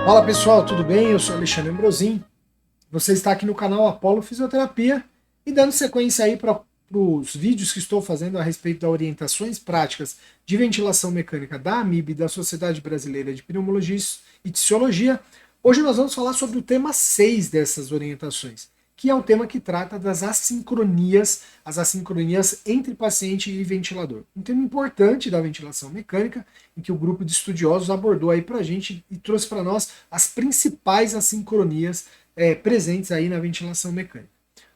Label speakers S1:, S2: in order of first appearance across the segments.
S1: Fala pessoal, tudo bem? Eu sou Alexandre Ambrosim. Você está aqui no canal Apollo Fisioterapia e dando sequência aí para os vídeos que estou fazendo a respeito das orientações práticas de ventilação mecânica da AMIB, da Sociedade Brasileira de Pneumologia e Tisiologia. Hoje nós vamos falar sobre o tema 6 dessas orientações, que é o tema que trata das assincronias, as assincronias entre paciente e ventilador. Um tema importante da ventilação mecânica, em que o grupo de estudiosos abordou aí para a gente e trouxe para nós as principais assincronias presentes aí na ventilação mecânica.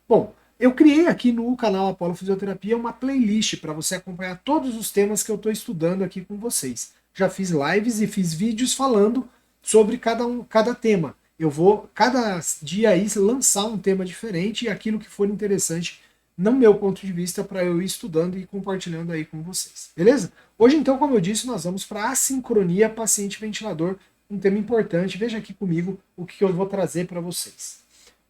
S1: Bom, eu criei aqui no canal Apollo Fisioterapia uma playlist para você acompanhar todos os temas que eu estou estudando aqui com vocês. Já fiz lives e fiz vídeos falando sobre cada tema. Eu vou, cada dia aí, lançar um tema diferente e aquilo que for interessante, no meu ponto de vista, para eu ir estudando e compartilhando aí com vocês. Beleza? Hoje, então, como eu disse, nós vamos para a assincronia paciente-ventilador, um tema importante. Veja aqui comigo o que eu vou trazer para vocês.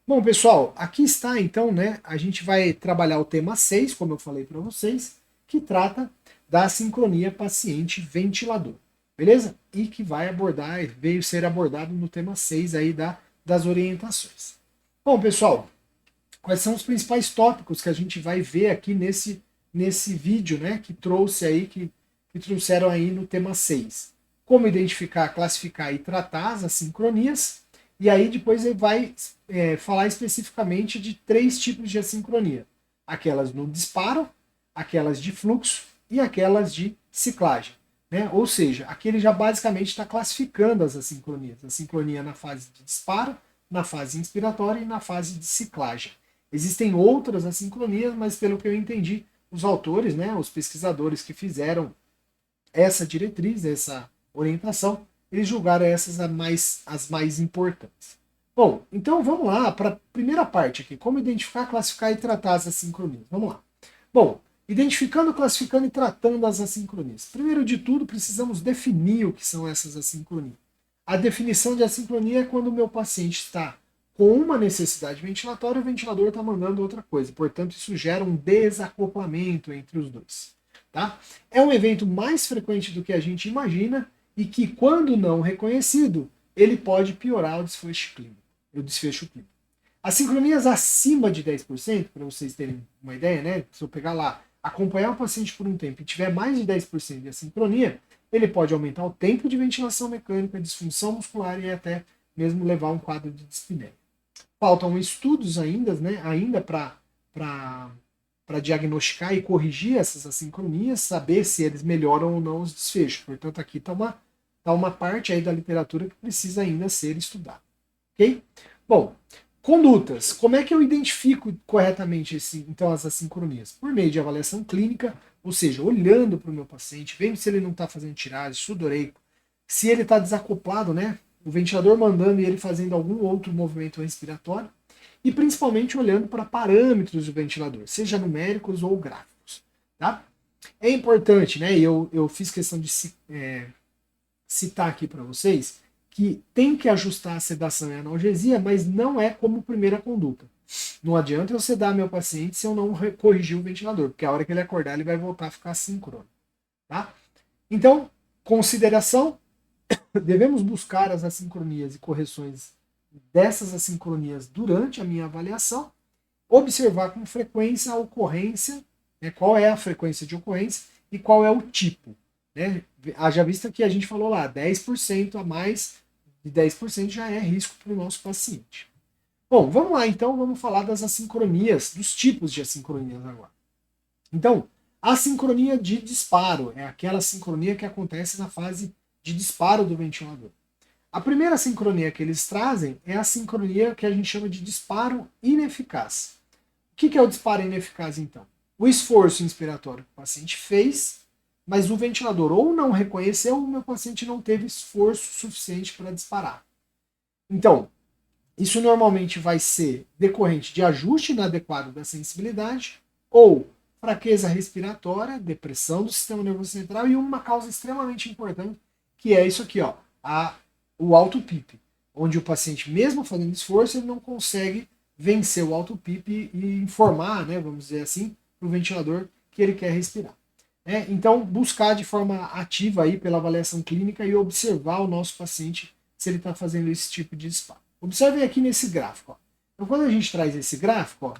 S1: Bom, pessoal, aqui está, então, né? A gente vai trabalhar o tema 6, como eu falei para vocês, que trata da assincronia paciente-ventilador. Beleza? E que vai abordar, veio ser abordado no tema 6 aí das orientações. Bom, pessoal, quais são os principais tópicos que a gente vai ver aqui nesse vídeo, né, que trouxe aí, que trouxeram aí no tema 6? Como identificar, classificar e tratar as assincronias, e aí depois ele vai falar especificamente de 3 tipos de assincronia. Aquelas no disparo, aquelas de fluxo e aquelas de ciclagem. Né? Ou seja, aqui ele já basicamente está classificando as assincronias. A sincronia na fase de disparo, na fase inspiratória e na fase de ciclagem. Existem outras assincronias, mas pelo que eu entendi, os autores, né, os pesquisadores que fizeram essa diretriz, essa orientação, eles julgaram essas as mais importantes. Bom, então vamos lá para a primeira parte aqui, como identificar, classificar e tratar as assincronias. Vamos lá. Bom, identificando, classificando e tratando as assincronias. Primeiro de tudo, precisamos definir o que são essas assincronias. A definição de assincronia é quando o meu paciente está com uma necessidade ventilatória e o ventilador está mandando outra coisa. Portanto, isso gera um desacoplamento entre os dois. Tá? É um evento mais frequente do que a gente imagina e que, quando não reconhecido, ele pode piorar o desfecho clínico. As sincronias acima de 10%, para vocês terem uma ideia, né? Se eu pegar lá, acompanhar o paciente por um tempo e tiver mais de 10% de assincronia, ele pode aumentar o tempo de ventilação mecânica, disfunção muscular e até mesmo levar a um quadro de dispneia. Faltam estudos ainda, né? Ainda para diagnosticar e corrigir essas assincronias, saber se eles melhoram ou não os desfechos. Portanto, aqui está uma parte aí da literatura que precisa ainda ser estudada. Ok? Bom, condutas. Como é que eu identifico corretamente então as assincronias? Por meio de avaliação clínica, ou seja, olhando para o meu paciente, vendo se ele não está fazendo tiragem, sudoreico, se ele está desacoplado, né? O ventilador mandando e ele fazendo algum outro movimento respiratório, e principalmente olhando para parâmetros do ventilador, seja numéricos ou gráficos. Tá? É importante, né? Eu fiz questão de citar aqui para vocês que tem que ajustar a sedação e a analgesia, mas não é como primeira conduta. Não adianta eu sedar meu paciente se eu não corrigir o ventilador, porque a hora que ele acordar ele vai voltar a ficar sincrono. Tá? Então, consideração, devemos buscar as assincronias e correções dessas assincronias durante a minha avaliação, observar com frequência a ocorrência, né, qual é a frequência de ocorrência e qual é o tipo. Né? Haja vista que a gente falou lá, 10% a mais de 10% já é risco para o nosso paciente. Bom, vamos lá então, vamos falar das assincronias, dos tipos de assincronias agora. Então, a sincronia de disparo é aquela sincronia que acontece na fase de disparo do ventilador. A primeira sincronia que eles trazem é a sincronia que a gente chama de disparo ineficaz. O que é o disparo ineficaz, então? O esforço inspiratório que o paciente fez, mas o ventilador ou não reconheceu ou o meu paciente não teve esforço suficiente para disparar. Então, isso normalmente vai ser decorrente de ajuste inadequado da sensibilidade ou fraqueza respiratória, depressão do sistema nervoso central e uma causa extremamente importante, que é isso aqui, ó, o auto-PIP, onde o paciente, mesmo fazendo esforço, ele não consegue vencer o auto-PIP e informar, né, vamos dizer assim, para o ventilador que ele quer respirar. Então, buscar de forma ativa aí pela avaliação clínica e observar o nosso paciente se ele está fazendo esse tipo de disparo. Observem aqui nesse gráfico. Ó. Então, quando a gente traz esse gráfico, ó,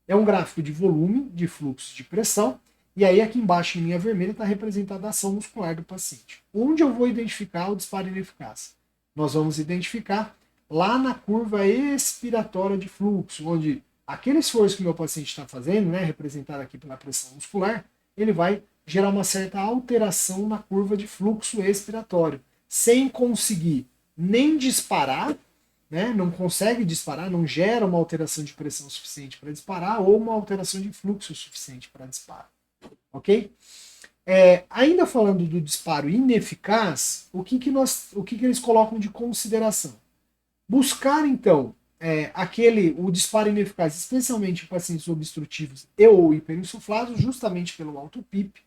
S1: é um gráfico de volume, de fluxo, de pressão, e aí aqui embaixo, em linha vermelha, está representada a ação muscular do paciente. Onde eu vou identificar o disparo ineficaz? Nós vamos identificar lá na curva expiratória de fluxo, onde aquele esforço que o meu paciente está fazendo, né, representado aqui pela pressão muscular, ele vai gerar uma certa alteração na curva de fluxo expiratório, sem conseguir nem disparar, né, não consegue disparar, não gera uma alteração de pressão suficiente para disparar ou uma alteração de fluxo suficiente para disparo. Ok? Ainda falando do disparo ineficaz, o que eles colocam de consideração? Buscar, então, o disparo ineficaz, especialmente em pacientes obstrutivos e ou hiperinsuflados, justamente pelo alto PIP,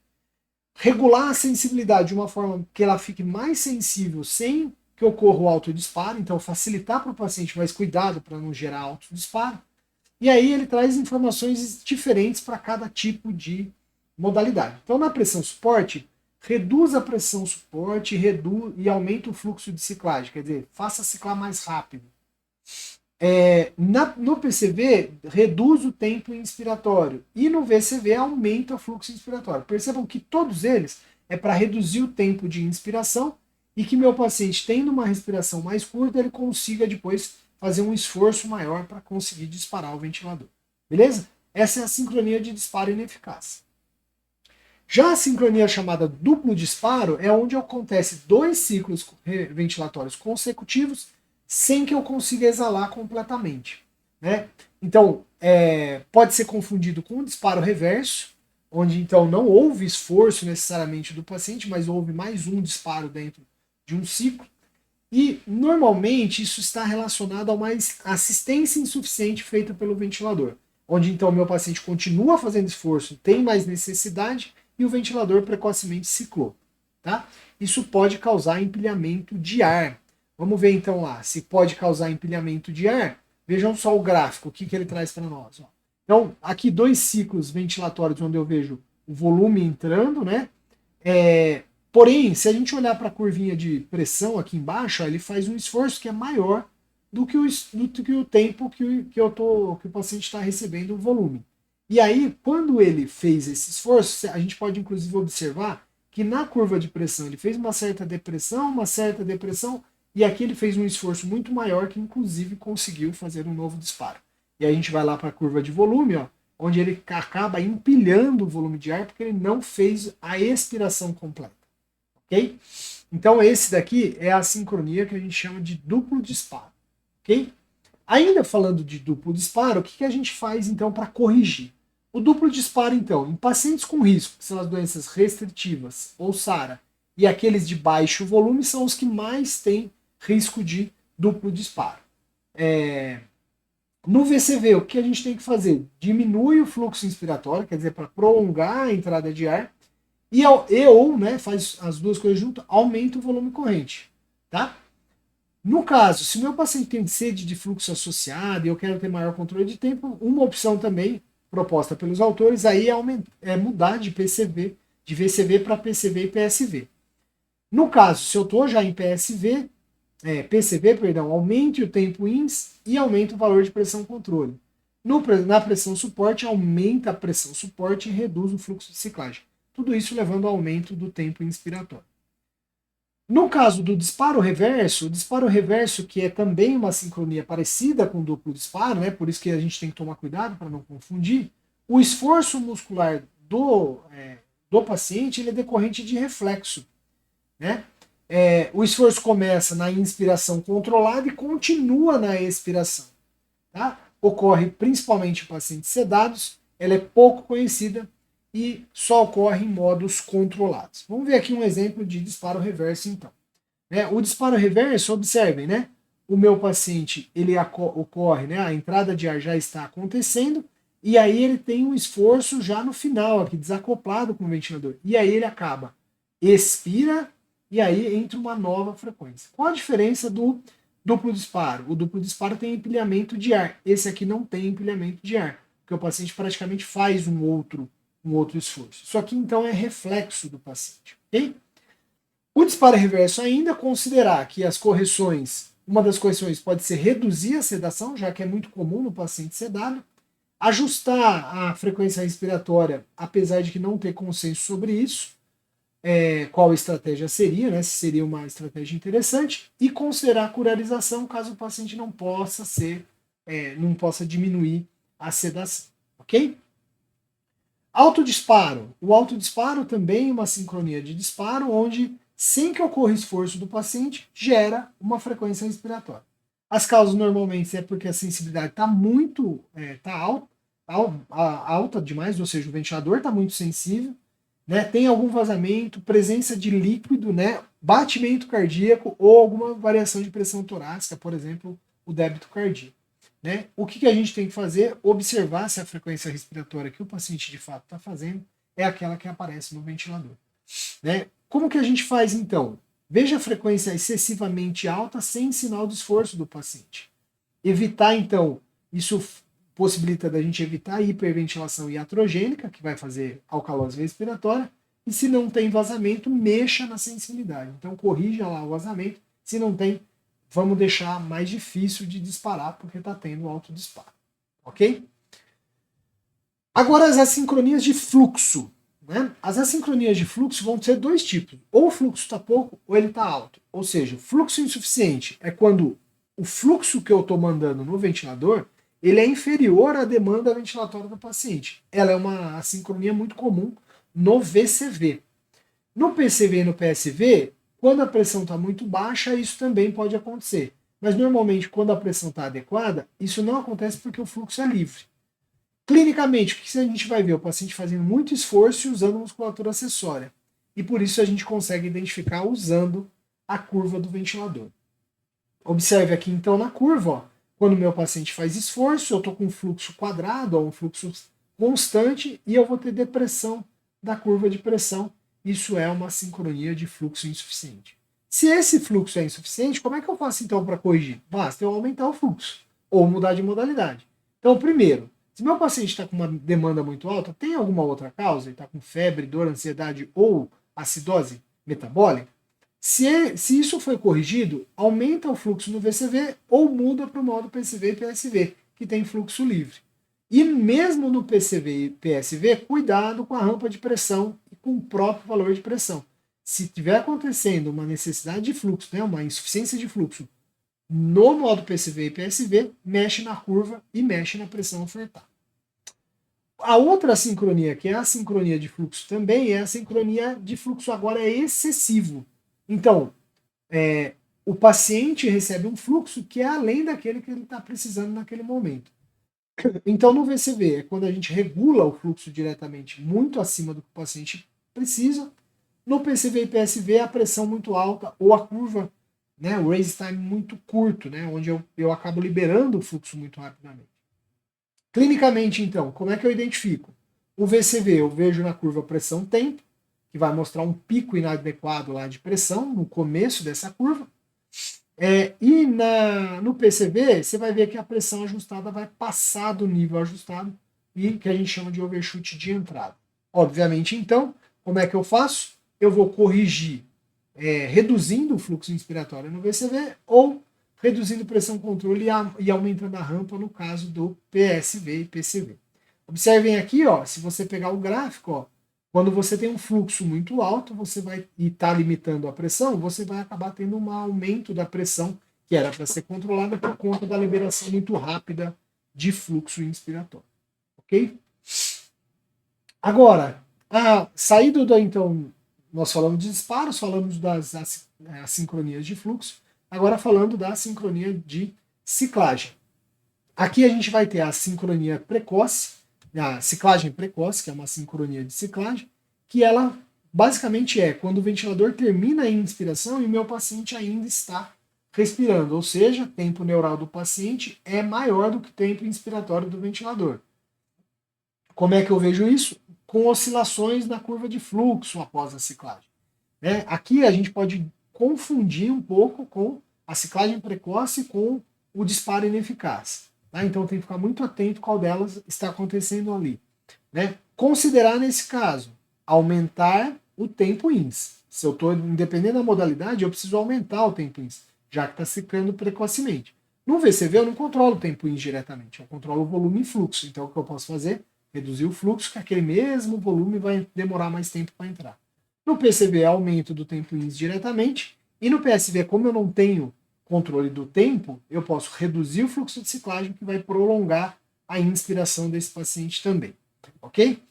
S1: regular a sensibilidade de uma forma que ela fique mais sensível sem que ocorra o autodisparo, então facilitar para o paciente, mas cuidado para não gerar autodisparo. E aí ele traz informações diferentes para cada tipo de modalidade. Então na pressão suporte, reduz a pressão suporte e aumenta o fluxo de ciclagem, quer dizer, faça ciclar mais rápido. No PCV, reduz o tempo inspiratório. E no VCV, aumenta o fluxo inspiratório. Percebam que todos eles é para reduzir o tempo de inspiração e que meu paciente, tendo uma respiração mais curta, ele consiga depois fazer um esforço maior para conseguir disparar o ventilador. Beleza? Essa é a sincronia de disparo ineficaz. Já a sincronia chamada duplo disparo é onde acontece 2 ciclos ventilatórios consecutivos sem que eu consiga exalar completamente. Né? Então, pode ser confundido com um disparo reverso, onde então não houve esforço necessariamente do paciente, mas houve mais um disparo dentro de um ciclo. E, normalmente, isso está relacionado a uma assistência insuficiente feita pelo ventilador, onde então meu paciente continua fazendo esforço, tem mais necessidade, e o ventilador precocemente ciclou. Tá? Isso pode causar empilhamento de ar. Vamos ver então lá, se pode causar empilhamento de ar. Vejam só o gráfico, o que ele traz para nós. Ó. Então, aqui 2 ciclos ventilatórios onde eu vejo o volume entrando, né? Porém, se a gente olhar para a curvinha de pressão aqui embaixo, ó, ele faz um esforço que é maior do que o tempo que o paciente está recebendo o volume. E aí, quando ele fez esse esforço, a gente pode inclusive observar que na curva de pressão ele fez uma certa depressão, e aqui ele fez um esforço muito maior que inclusive conseguiu fazer um novo disparo. E aí a gente vai lá para a curva de volume, ó, onde ele acaba empilhando o volume de ar porque ele não fez a expiração completa. Ok? Então esse daqui é a sincronia que a gente chama de duplo disparo. Ok? Ainda falando de duplo disparo, o que a gente faz então para corrigir? O duplo disparo, então, em pacientes com risco, que são as doenças restritivas ou SARA, e aqueles de baixo volume, são os que mais têm risco de duplo disparo. No VCV, o que a gente tem que fazer? Diminui o fluxo inspiratório, quer dizer, para prolongar a entrada de ar, ou, né, faz as duas coisas junto, aumenta o volume corrente. Tá? No caso, se o meu paciente tem sede de fluxo associado e eu quero ter maior controle de tempo, uma opção também proposta pelos autores aí é mudar de PCV, de VCV para PCV e PSV. No caso, se eu estou já em PCV, aumente o tempo INS e aumenta o valor de pressão controle. Na pressão suporte, aumenta a pressão suporte e reduz o fluxo de ciclagem. Tudo isso levando ao aumento do tempo inspiratório. No caso do disparo reverso, que é também uma sincronia parecida com o duplo disparo, né, por isso que a gente tem que tomar cuidado para não confundir, o esforço muscular do paciente ele é decorrente de reflexo. Né? O esforço começa na inspiração controlada e continua na expiração. Tá? Ocorre principalmente em pacientes sedados, ela é pouco conhecida e só ocorre em modos controlados. Vamos ver aqui um exemplo de disparo reverso, então. O disparo reverso, observem, né? O meu paciente, ele ocorre, né? A entrada de ar já está acontecendo, e aí ele tem um esforço já no final, aqui, desacoplado com o ventilador. E aí ele acaba, expira, e aí entra uma nova frequência. Qual a diferença do duplo disparo? O duplo disparo tem empilhamento de ar. Esse aqui não tem empilhamento de ar, porque o paciente praticamente faz um outro esforço. Isso aqui, então, é reflexo do paciente. Ok? O disparo reverso ainda considerar que as correções, uma das correções pode ser reduzir a sedação, já que é muito comum no paciente sedado, ajustar a frequência respiratória, apesar de que não ter consenso sobre isso, qual estratégia seria, né, se seria uma estratégia interessante, e considerar a curarização caso o paciente não possa não possa diminuir a sedação, ok? Autodisparo. O autodisparo também é uma sincronia de disparo, onde, sem que ocorra esforço do paciente, gera uma frequência respiratória. As causas normalmente é porque a sensibilidade está muito alta demais, ou seja, o ventilador está muito sensível, né, tem algum vazamento, presença de líquido, né, batimento cardíaco ou alguma variação de pressão torácica, por exemplo, o débito cardíaco. Né? O que a gente tem que fazer? Observar se a frequência respiratória que o paciente de fato está fazendo é aquela que aparece no ventilador. Né? Como que a gente faz então? Veja a frequência excessivamente alta sem sinal de esforço do paciente. Evitar então, isso possibilita da gente evitar a hiperventilação iatrogênica, que vai fazer alcalose respiratória, e se não tem vazamento, mexa na sensibilidade. Então corrija lá o vazamento, se não tem, vamos deixar mais difícil de disparar, porque está tendo alto disparo. Ok? Agora as assincronias de fluxo. Né? As assincronias de fluxo vão ser dois tipos. Ou o fluxo está pouco, ou ele está alto. Ou seja, fluxo insuficiente é quando o fluxo que eu estou mandando no ventilador ele é inferior à demanda ventilatória do paciente. Ela é uma assincronia muito comum no VCV. No PCV e no PSV, quando a pressão está muito baixa, isso também pode acontecer. Mas normalmente, quando a pressão está adequada, isso não acontece porque o fluxo é livre. Clinicamente, o que a gente vai ver? O paciente fazendo muito esforço e usando musculatura acessória. E por isso a gente consegue identificar usando a curva do ventilador. Observe aqui então na curva, ó, quando o meu paciente faz esforço, eu estou com um fluxo quadrado, ó, um fluxo constante, e eu vou ter depressão da curva de pressão. Isso é uma sincronia de fluxo insuficiente. Se esse fluxo é insuficiente, como é que eu faço então para corrigir? Basta eu aumentar o fluxo ou mudar de modalidade. Então, primeiro, se meu paciente está com uma demanda muito alta, tem alguma outra causa? Ele está com febre, dor, ansiedade ou acidose metabólica? Se isso foi corrigido, aumenta o fluxo no VCV ou muda para o modo PCV e PSV, que tem fluxo livre. E mesmo no PCV e PSV, cuidado com a rampa de pressão e com o próprio valor de pressão. Se estiver acontecendo uma necessidade de fluxo, né, uma insuficiência de fluxo no modo PCV e PSV, mexe na curva e mexe na pressão ofertada. A outra sincronia, que é a sincronia de fluxo também, é a sincronia de fluxo agora é excessivo. Então, o paciente recebe um fluxo que é além daquele que ele está precisando naquele momento. Então, no VCV, é quando a gente regula o fluxo diretamente muito acima do que o paciente precisa. No PCV e PSV, a pressão muito alta ou a curva, né, o raise time muito curto, né, onde eu acabo liberando o fluxo muito rapidamente. Clinicamente, então, como é que eu identifico? O VCV eu vejo na curva pressão-tempo, que vai mostrar um pico inadequado lá de pressão no começo dessa curva. E no PCV, você vai ver que a pressão ajustada vai passar do nível ajustado e que a gente chama de overshoot de entrada. Obviamente, então, como é que eu faço? Eu vou corrigir reduzindo o fluxo inspiratório no VCV ou reduzindo pressão controle e aumentando a rampa no caso do PSV e PCV. Observem aqui, ó, se você pegar o gráfico, ó, quando você tem um fluxo muito alto, você vai e está limitando a pressão, você vai acabar tendo um aumento da pressão que era para ser controlada por conta da liberação muito rápida de fluxo inspiratório. Ok? Agora, saído então, nós falamos de disparos, falamos das assincronias de fluxo, agora falando da sincronia de ciclagem. Aqui a gente vai ter a sincronia precoce, a ciclagem precoce, que é uma sincronia de ciclagem, que ela basicamente é quando o ventilador termina a inspiração e o meu paciente ainda está respirando, ou seja, o tempo neural do paciente é maior do que o tempo inspiratório do ventilador. Como é que eu vejo isso? Com oscilações na curva de fluxo após a ciclagem. Aqui a gente pode confundir um pouco com a ciclagem precoce com o disparo ineficaz. Então tem que ficar muito atento qual delas está acontecendo ali. Considerar nesse caso, aumentar o tempo INS. Se eu estou, independente da modalidade, eu preciso aumentar o tempo ins, já que está secando precocemente. No VCV eu não controlo o tempo ins diretamente, eu controlo o volume e fluxo. Então o que eu posso fazer? Reduzir o fluxo, que aquele mesmo volume vai demorar mais tempo para entrar. No PCV aumento do tempo ins diretamente, e no PSV, como eu não tenho controle do tempo, eu posso reduzir o fluxo de ciclagem, que vai prolongar a inspiração desse paciente também. Ok?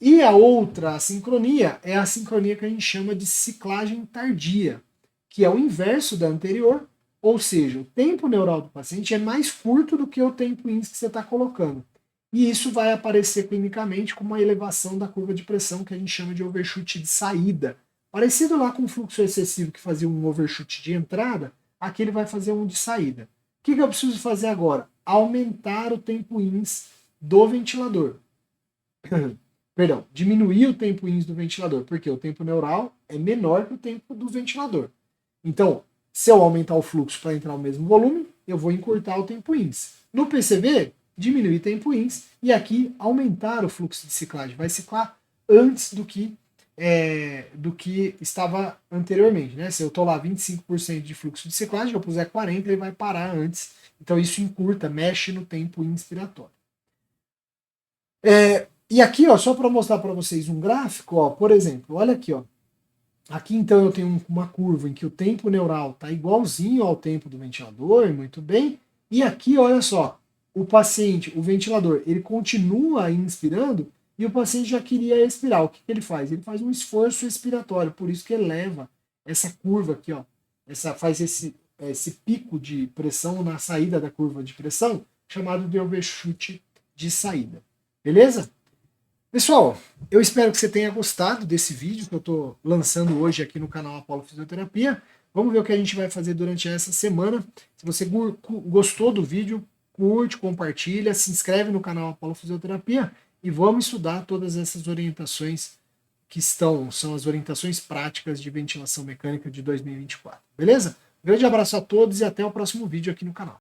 S1: E a outra sincronia é a sincronia que a gente chama de ciclagem tardia, que é o inverso da anterior, ou seja, o tempo neural do paciente é mais curto do que o tempo ins que você está colocando. E isso vai aparecer clinicamente como uma elevação da curva de pressão, que a gente chama de overshoot de saída. Parecido lá com o fluxo excessivo que fazia um overshoot de entrada, aqui ele vai fazer um de saída. O que eu preciso fazer agora? Aumentar o tempo ins do ventilador. Perdão, diminuir o tempo ins do ventilador, porque o tempo neural é menor que o tempo do ventilador. Então, se eu aumentar o fluxo para entrar o mesmo volume, eu vou encurtar o tempo ins. No PCV, diminuir o tempo ins e aqui aumentar o fluxo de ciclagem. Vai ciclar antes do que estava anteriormente. Né? Se eu estou lá 25% de fluxo de ciclagem, eu puser 40%, ele vai parar antes. Então isso encurta, mexe no tempo inspiratório. E aqui, ó, só para mostrar para vocês um gráfico, ó, por exemplo, olha aqui, ó. Aqui então eu tenho uma curva em que o tempo neural está igualzinho ao tempo do ventilador, muito bem. E aqui, olha só, o paciente, o ventilador, ele continua inspirando e o paciente já queria expirar. O que ele faz? Ele faz um esforço expiratório, por isso que eleva essa curva aqui, ó. Faz esse pico de pressão na saída da curva de pressão, chamado de overshoot de saída. Beleza? Pessoal, eu espero que você tenha gostado desse vídeo que eu estou lançando hoje aqui no canal Apollo Fisioterapia. Vamos ver o que a gente vai fazer durante essa semana. Se você gostou do vídeo, curte, compartilha, se inscreve no canal Apollo Fisioterapia e vamos estudar todas essas orientações que são as orientações práticas de ventilação mecânica de 2024. Beleza? Um grande abraço a todos e até o próximo vídeo aqui no canal.